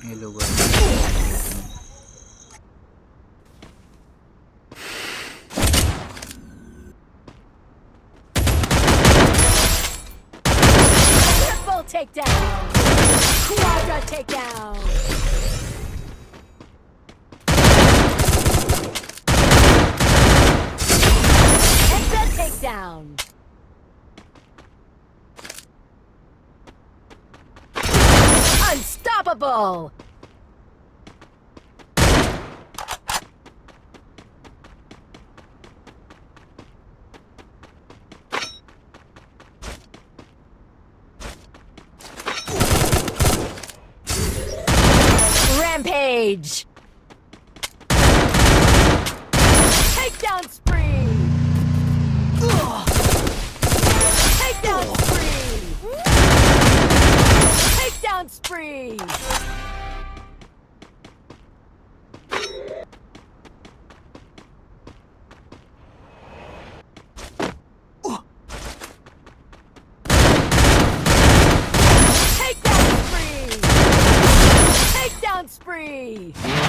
Hello guys. Triple takedown! Quadra takedown! Hexa takedown! Unstoppable! Rampage! Takedown spree! Takedown spree! Takedown spree! Takedown spree! Takedown spree!